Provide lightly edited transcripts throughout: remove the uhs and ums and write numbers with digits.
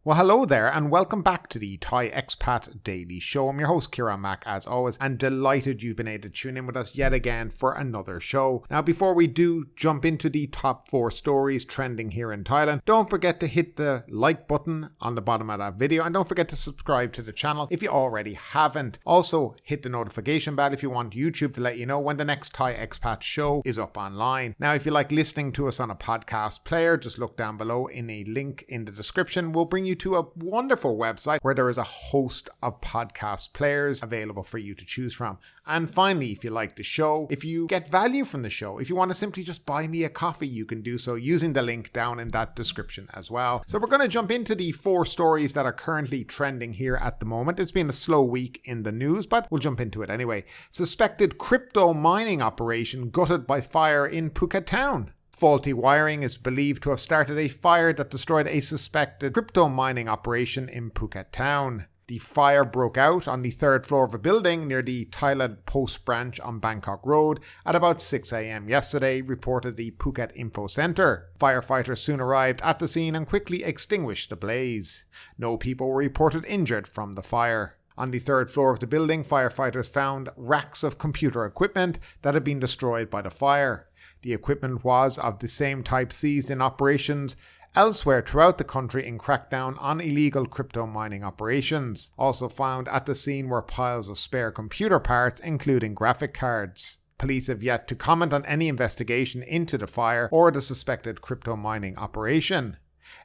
Well, hello there, and welcome back to the Thai Expat Daily Show. I'm your host, Kieran Mack, as always, and delighted you've been able to tune in with us yet again for another show. Now, before we do jump into the top 4 stories trending here in Thailand, don't forget to hit the like button on the bottom of that video, and don't forget to subscribe to the channel if you already haven't. Also, hit the notification bell if you want YouTube to let you know when the next Thai Expat show is up online. Now, if you like listening to us on a podcast player, just look down below in a link in the description. We'll bring you to a wonderful website where there is a host of podcast players available for you to choose from. And finally, if you like the show, if you get value from the show, if you want to simply just buy me a coffee, you can do so using the link down in that description as well. So we're going to jump into the 4 stories that are currently trending here at the moment. It's been a slow week in the news, but we'll jump into it anyway. Suspected crypto mining operation gutted by fire in Phuket Town. Faulty wiring is believed to have started a fire that destroyed a suspected crypto mining operation in Phuket Town. The fire broke out on the 3rd floor of a building near the Thailand Post branch on Bangkok Road at about 6 a.m. yesterday, reported the Phuket Info Centre. Firefighters soon arrived at the scene and quickly extinguished the blaze. No people were reported injured from the fire. On the 3rd floor of the building, firefighters found racks of computer equipment that had been destroyed by the fire. The equipment was of the same type seized in operations elsewhere throughout the country in crackdown on illegal crypto mining operations. Also found at the scene were piles of spare computer parts, including graphic cards. Police have yet to comment on any investigation into the fire or the suspected crypto mining operation.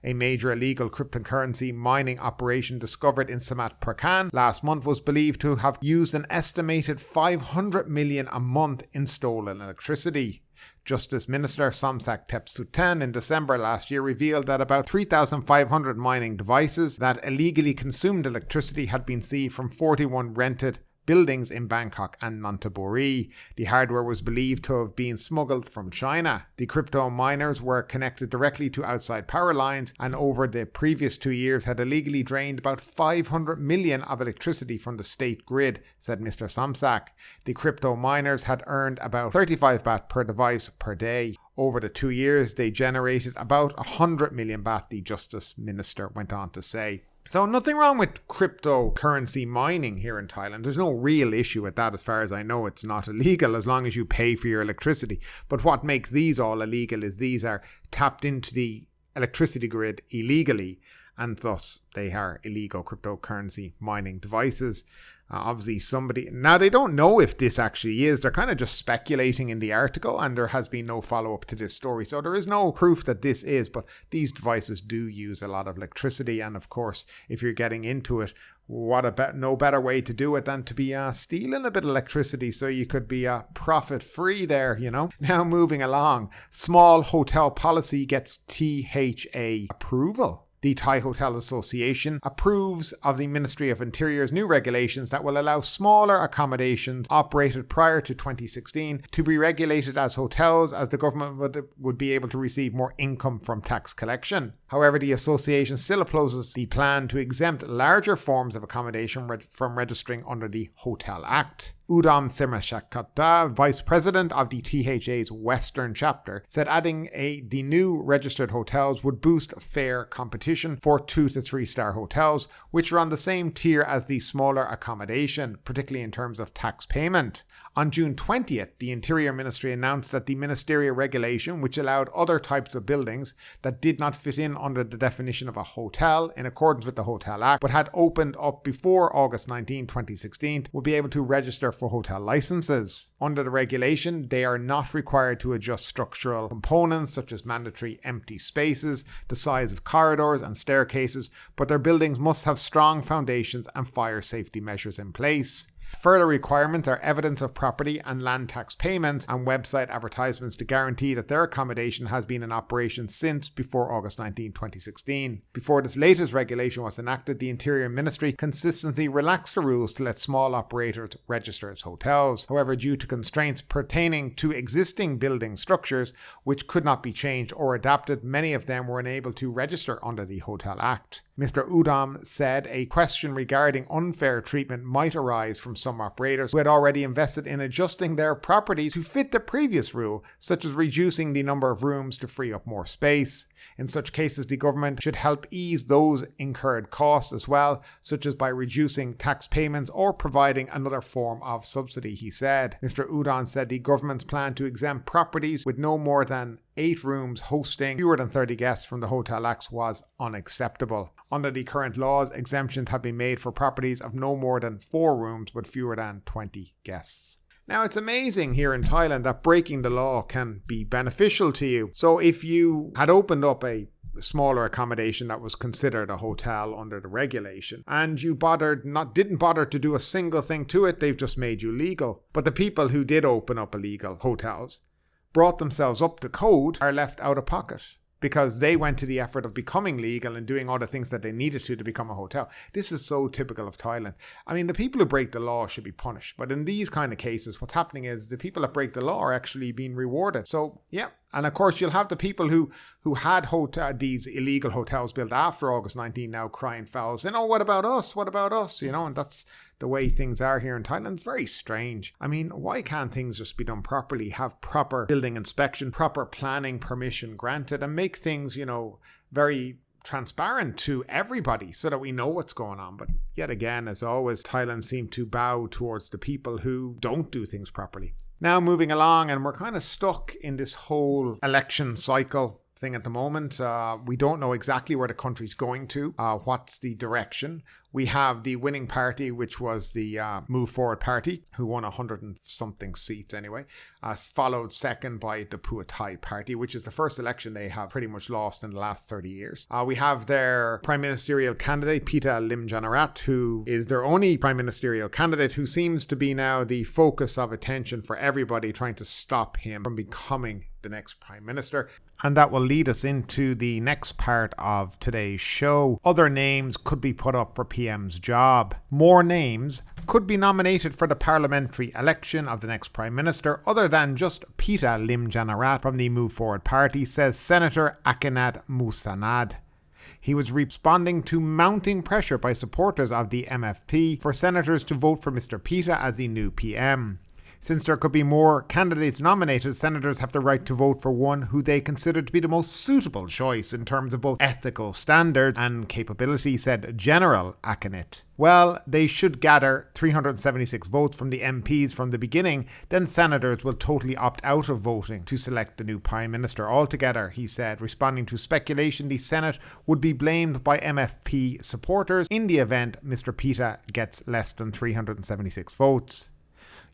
A major illegal cryptocurrency mining operation discovered in Samat Prakan last month was believed to have used an estimated 500 million a month in stolen electricity. Justice Minister Somsak Thepsutin in December last year revealed that about 3,500 mining devices that illegally consumed electricity had been seized from 41 rented buildings in Bangkok and Nonthaburi. The hardware was believed to have been smuggled from China. The crypto miners were connected directly to outside power lines and over the previous 2 years had illegally drained about 500 million of electricity from the state grid, said Mr. Somsak. The crypto miners had earned about 35 baht per device per day. Over the 2 years, they generated about 100 million baht, the Justice Minister went on to say. So nothing wrong with cryptocurrency mining here in Thailand. There's no real issue with that as far as I know. It's not illegal as long as you pay for your electricity. But what makes these all illegal is these are tapped into the electricity grid illegally, and thus they are illegal cryptocurrency mining devices. Obviously somebody, now they don't know if this actually is, they're kind of just speculating in the article, and there has been no follow-up to this story, so there is no proof that this is, but these devices do use a lot of electricity, and of course if you're getting into it, no better way to do it than to be stealing a bit of electricity so you could be profit free there, you know. Now moving along, small hotel policy gets THA approval. The Thai Hotel Association approves of the Ministry of Interior's new regulations that will allow smaller accommodations operated prior to 2016 to be regulated as hotels, as the government would be able to receive more income from tax collection. However, the association still opposes the plan to exempt larger forms of accommodation from registering under the Hotel Act. Udam Simrashakata, Vice President of the THA's Western chapter, said adding the new registered hotels would boost fair competition for 2 to 3 star hotels, which are on the same tier as the smaller accommodation, particularly in terms of tax payment. On June 20th, the Interior Ministry announced that the ministerial regulation, which allowed other types of buildings that did not fit in under the definition of a hotel in accordance with the Hotel Act, but had opened up before August 19, 2016, would be able to register for hotel licenses. Under the regulation, they are not required to adjust structural components such as mandatory empty spaces, the size of corridors and staircases, but their buildings must have strong foundations and fire safety measures in place. Further requirements are evidence of property and land tax payments and website advertisements to guarantee that their accommodation has been in operation since before August 19, 2016. Before this latest regulation was enacted, the Interior Ministry consistently relaxed the rules to let small operators register as hotels. However, due to constraints pertaining to existing building structures, which could not be changed or adapted, many of them were unable to register under the Hotel Act. Mr. Udam said a question regarding unfair treatment might arise from some operators who had already invested in adjusting their property to fit the previous rule, such as reducing the number of rooms to free up more space. In such cases, the government should help ease those incurred costs as well, such as by reducing tax payments or providing another form of subsidy, he said. Mr. Udon said the government's plan to exempt properties with no more than 8 rooms hosting fewer than 30 guests from the Hotel Acts was unacceptable. Under the current laws, exemptions have been made for properties of no more than 4 rooms with fewer than 20 guests. Now, it's amazing here in Thailand that breaking the law can be beneficial to you. So if you had opened up a smaller accommodation that was considered a hotel under the regulation, and you didn't bother to do a single thing to it, they've just made you legal. But the people who did open up illegal hotels brought themselves up to code are left out of pocket, because they went to the effort of becoming legal and doing all the things that they needed to become a hotel. This is so typical of Thailand. I mean, the people who break the law should be punished. But in these kind of cases, what's happening is the people that break the law are actually being rewarded. So, yeah. And of course, you'll have the people who had these illegal hotels built after August 19 now crying foul, saying, oh, what about us? What about us? You know, and that's the way things are here in Thailand. It's very strange. I mean, why can't things just be done properly? Have proper building inspection, proper planning permission granted, and make things, very transparent to everybody so that we know what's going on. But yet again, as always, Thailand seemed to bow towards the people who don't do things properly. Now moving along, and we're kind of stuck in this whole election cycle thing at the moment. We don't know exactly where the country's going to, what's the direction. We have the winning party, which was the Move Forward Party, who won 100 and something seats anyway, followed second by the Phut Thai Party, which is the first election they have pretty much lost in the last 30 years. We have their prime ministerial candidate, Pita Limjaroenrat, who is their only prime ministerial candidate, who seems to be now the focus of attention for everybody, trying to stop him from becoming the next prime minister. And that will lead us into the next part of today's show. Other names could be put up for PM's job. More names could be nominated for the parliamentary election of the next prime minister, other than just Pita Limjaroenrat from the Move Forward Party, says Senator Akhenad Musanad. He was responding to mounting pressure by supporters of the MFP for senators to vote for Mr. Pita as the new PM. Since there could be more candidates nominated, senators have the right to vote for one who they consider to be the most suitable choice in terms of both ethical standards and capability, said General Akhenad. Well, they should gather 376 votes from the MPs from the beginning, then senators will totally opt out of voting to select the new Prime Minister altogether, he said, responding to speculation the Senate would be blamed by MFP supporters in the event Mr. Pita gets less than 376 votes.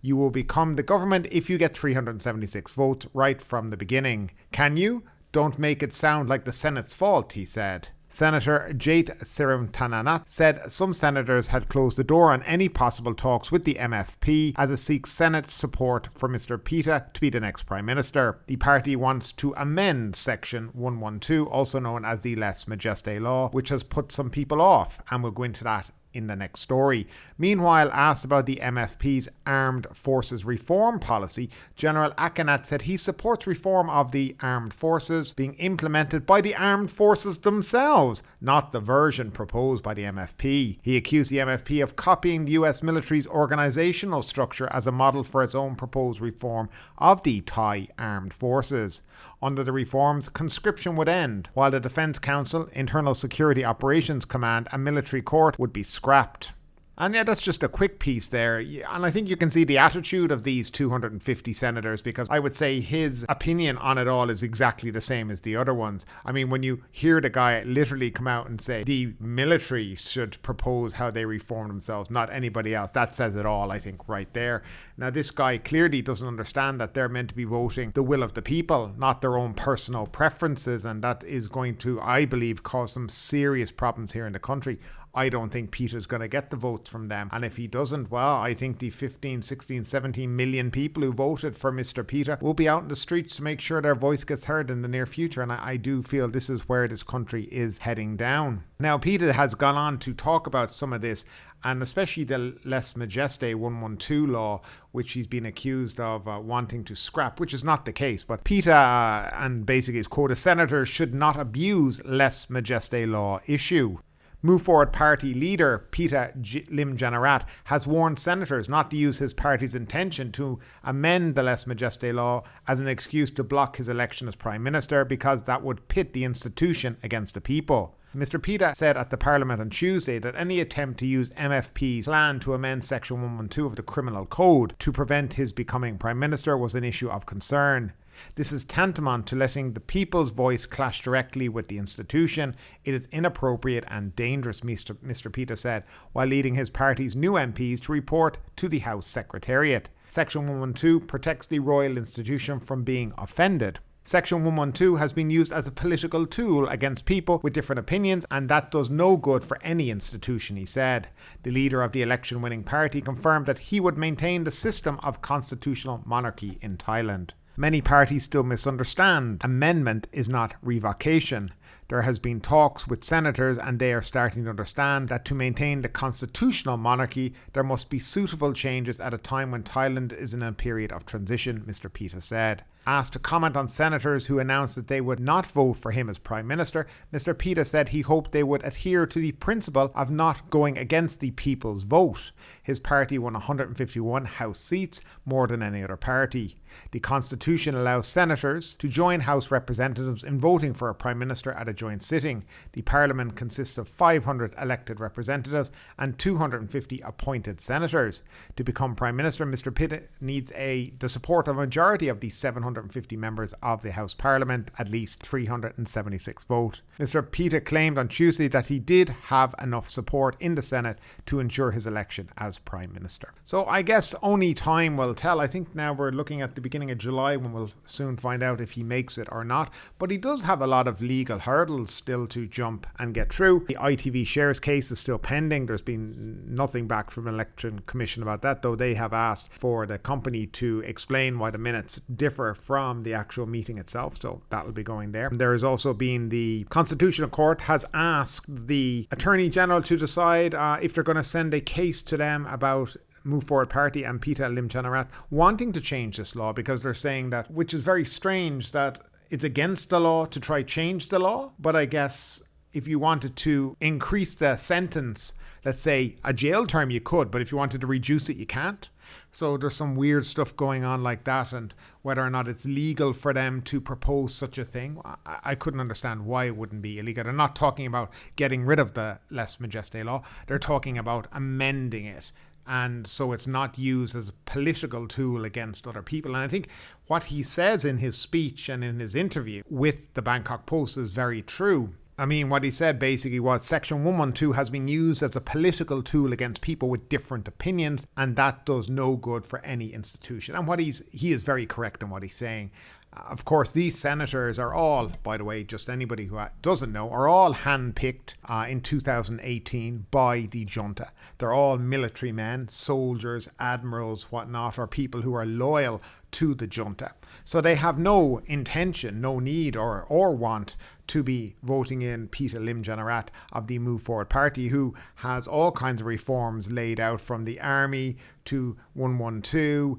You will become the government if you get 376 votes right from the beginning. Can you? Don't make it sound like the Senate's fault, he said. Senator Jait Srivatthani said some senators had closed the door on any possible talks with the MFP as it seeks Senate support for Mr. Pita to be the next Prime Minister. The party wants to amend Section 112, also known as the Lèse Majesté law, which has put some people off, and we'll go into that in the next story. Meanwhile, asked about the MFP's armed forces reform policy, General Akhenad said he supports reform of the armed forces being implemented by the armed forces themselves, not the version proposed by the MFP. He accused the MFP of copying the US military's organisational structure as a model for its own proposed reform of the Thai armed forces. Under the reforms, conscription would end, while the Defence Council, Internal Security Operations Command and Military Court would be scrapped. And yeah, that's just a quick piece there. And I think you can see the attitude of these 250 senators, because I would say his opinion on it all is exactly the same as the other ones. I mean, when you hear the guy literally come out and say the military should propose how they reform themselves, not anybody else, that says it all, I think, right there. Now, this guy clearly doesn't understand that they're meant to be voting the will of the people, not their own personal preferences. And that is going to, I believe, cause some serious problems here in the country. I don't think Peter's going to get the votes from them. And if he doesn't, well, I think the 15, 16, 17 million people who voted for Mr. Pita will be out in the streets to make sure their voice gets heard in the near future. And I do feel this is where this country is heading down. Now, Pita has gone on to talk about some of this, and especially the Lèse Majesté 112 law, which he's been accused of wanting to scrap, which is not the case. But Pita, and basically his quote, senators should not abuse Lèse Majesté law issue. Move Forward Party leader Pita Limjaroenrat has warned senators not to use his party's intention to amend the lèse majesté law as an excuse to block his election as Prime Minister, because that would pit the institution against the people. Mr. Pita said at the Parliament on Tuesday that any attempt to use MFP's plan to amend Section 112 of the Criminal Code to prevent his becoming Prime Minister was an issue of concern. This is tantamount to letting the people's voice clash directly with the institution. It is inappropriate and dangerous, Mr. Pita said, while leading his party's new MPs to report to the House Secretariat. Section 112 protects the royal institution from being offended. Section 112 has been used as a political tool against people with different opinions, and that does no good for any institution, he said. The leader of the election-winning party confirmed that he would maintain the system of constitutional monarchy in Thailand. Many parties still misunderstand. Amendment is not revocation. There has been talks with senators, and they are starting to understand that to maintain the constitutional monarchy, there must be suitable changes at a time when Thailand is in a period of transition, Mr. Pita said. Asked to comment on senators who announced that they would not vote for him as Prime Minister, Mr. Pita said he hoped they would adhere to the principle of not going against the people's vote. His party won 151 House seats, more than any other party. The Constitution allows senators to join House representatives in voting for a Prime Minister at a joint sitting. The Parliament consists of 500 elected representatives and 250 appointed senators. To become Prime Minister, Mr. Pita needs the support of a majority of the 750 members of the House Parliament, at least 376 vote. Mr. Pita claimed on Tuesday that he did have enough support in the Senate to ensure his election as Prime Minister. So I guess only time will tell. I think now we're looking at the beginning of July when we'll soon find out if he makes it or not. But he does have a lot of legal hurdles still to jump and get through. The ITV shares case is still pending. There's been nothing back from the Election Commission about that, though they have asked for the company to explain why the minutes differ from the actual meeting itself. So that will be going there. There has also been the Constitutional Court has asked the Attorney General to decide if they're going to send a case to them about Move Forward Party and Pita Limjaroenrat wanting to change this law, because they're saying that, which is very strange, that it's against the law to try change the law. But I guess if you wanted to increase the sentence, let's say a jail term, you could, but if you wanted to reduce it, you can't. So there's some weird stuff going on like that, and whether or not it's legal for them to propose such a thing, I couldn't understand why it wouldn't be illegal. They're not talking about getting rid of the lèse majesté law. They're talking about amending it. And so it's not used as a political tool against other people. And I think what he says in his speech and in his interview with the Bangkok Post is very true. I mean, what he said basically was Section 112 has been used as a political tool against people with different opinions, and that does no good for any institution. And he is very correct in what he's saying. Of course, these senators are all, by the way, just anybody who doesn't know, are all handpicked in 2018 by the junta. They're all military men, soldiers, admirals, whatnot, or people who are loyal to the junta. So they have no intention, no need or want to be voting in Pita Limjaroenrat of the Move Forward Party, who has all kinds of reforms laid out, from the army to 112,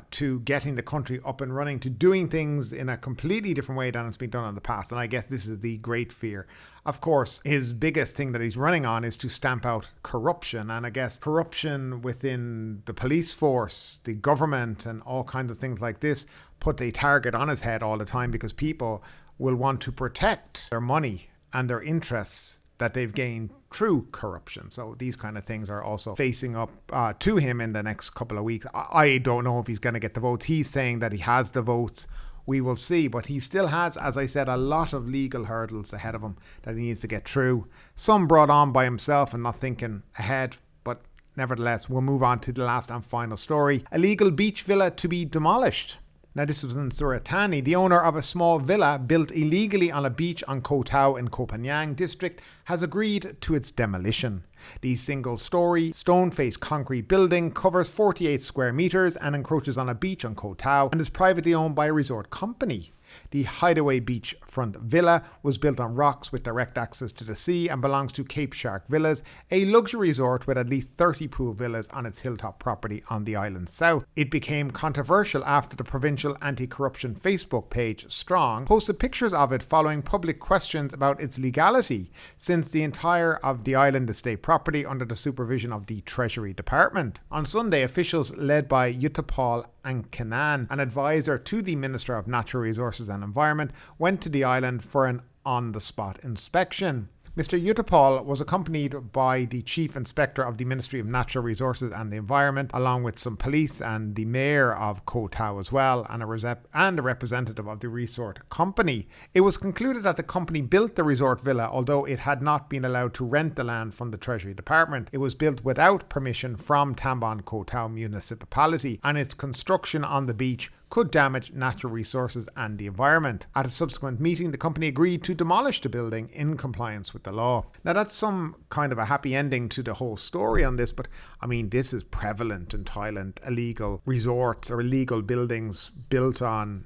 to getting the country up and running, to doing things in a completely different way than it's been done in the past. And I guess this is the great fear. Of course, his biggest thing that he's running on is to stamp out corruption. And I guess corruption within the police force, the government, and all kinds of things like this puts a target on his head all the time, because people will want to protect their money and their interests that they've gained through corruption. So these kind of things are also facing up to him in the next couple of weeks. I don't know if he's going to get the votes. He's saying that he has the votes. We will see. But he still has, as I said, a lot of legal hurdles ahead of him that he needs to get through. Some brought on by himself and not thinking ahead. But nevertheless, we'll move on to the last and final story. Illegal beach villa to be demolished. Now, this was in SURAT THANI. The owner of a small villa built illegally on a beach on Koh Tao in Koh Phangan district has agreed to its demolition. The single-storey, stone-faced concrete building covers 48 square metres and encroaches on a beach on Koh Tao and is privately owned by a resort company. The Hideaway Beachfront Villa was built on rocks with direct access to the sea and belongs to Cape Shark Villas, a luxury resort with at least 30 pool villas on its hilltop property on the island's south. It became controversial after the provincial anti-corruption Facebook page Strong posted pictures of it following public questions about its legality, since the entire of the island is state property under the supervision of the Treasury Department. On Sunday, officials led by Yutapal Ankanan, an advisor to the Minister of Natural Resources and Environment, went to the island for an on-the-spot inspection. Mr. Yutapal was accompanied by the Chief Inspector of the Ministry of Natural Resources and the Environment, along with some police and the Mayor of Koh Tao as well, and a representative of the resort company. It was concluded that the company built the resort villa, although it had not been allowed to rent the land from the Treasury Department. It was built without permission from Tambon Koh Tao municipality, and its construction on the beach could damage natural resources and the environment. At a subsequent meeting, the company agreed to demolish the building in compliance with the law. Now, that's some kind of a happy ending to the whole story on this, but I mean, this is prevalent in Thailand. Illegal resorts or illegal buildings built on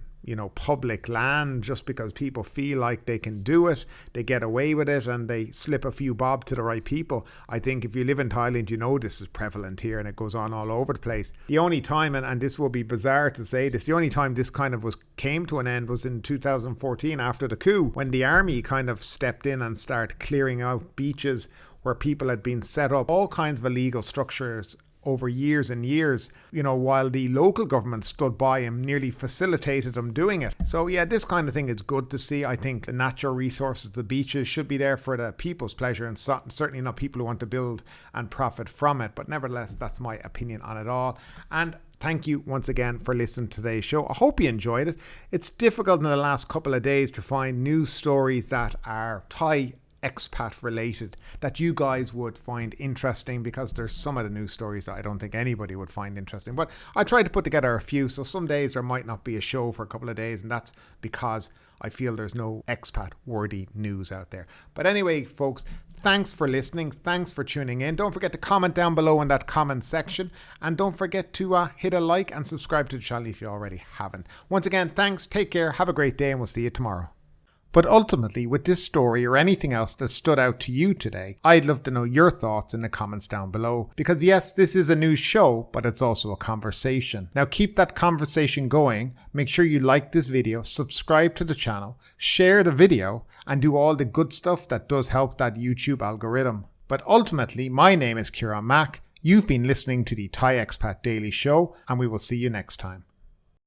public land just because people feel like they can do it, they get away with it, and they slip a few bob to the right people. I think if you live in Thailand, this is prevalent here, and it goes on all over the place. The only time, and this will be bizarre to say this, the only time this kind of came to an end was in 2014 after the coup, when the army kind of stepped in and started clearing out beaches where people had been set up all kinds of illegal structures over years and years, while the local government stood by and nearly facilitated them doing it. So yeah, this kind of thing is good to see. I think the natural resources, the beaches, should be there for the people's pleasure, and certainly not people who want to build and profit from it. But nevertheless, that's my opinion on it all. And thank you once again for listening to today's show. I hope you enjoyed it. It's difficult in the last couple of days to find news stories that are Thai expat related that you guys would find interesting, because there's some of the news stories that I don't think anybody would find interesting, but I tried to put together a few. So some days there might not be a show for a couple of days, and that's because I feel there's no expat worthy news out there. But anyway, folks, thanks for listening. Thanks for tuning in. Don't forget to comment down below in that comment section, and don't forget to hit a like and subscribe to the channel if you already haven't. Once again, thanks, take care, have a great day, and we'll see you tomorrow. But ultimately, with this story or anything else that stood out to you today, I'd love to know your thoughts in the comments down below. Because yes, this is a news show, but it's also a conversation. Now keep that conversation going. Make sure you like this video, subscribe to the channel, share the video, and do all the good stuff that does help that YouTube algorithm. But ultimately, my name is Kieran Mack. You've been listening to the Thai Expat Daily Show, and we will see you next time.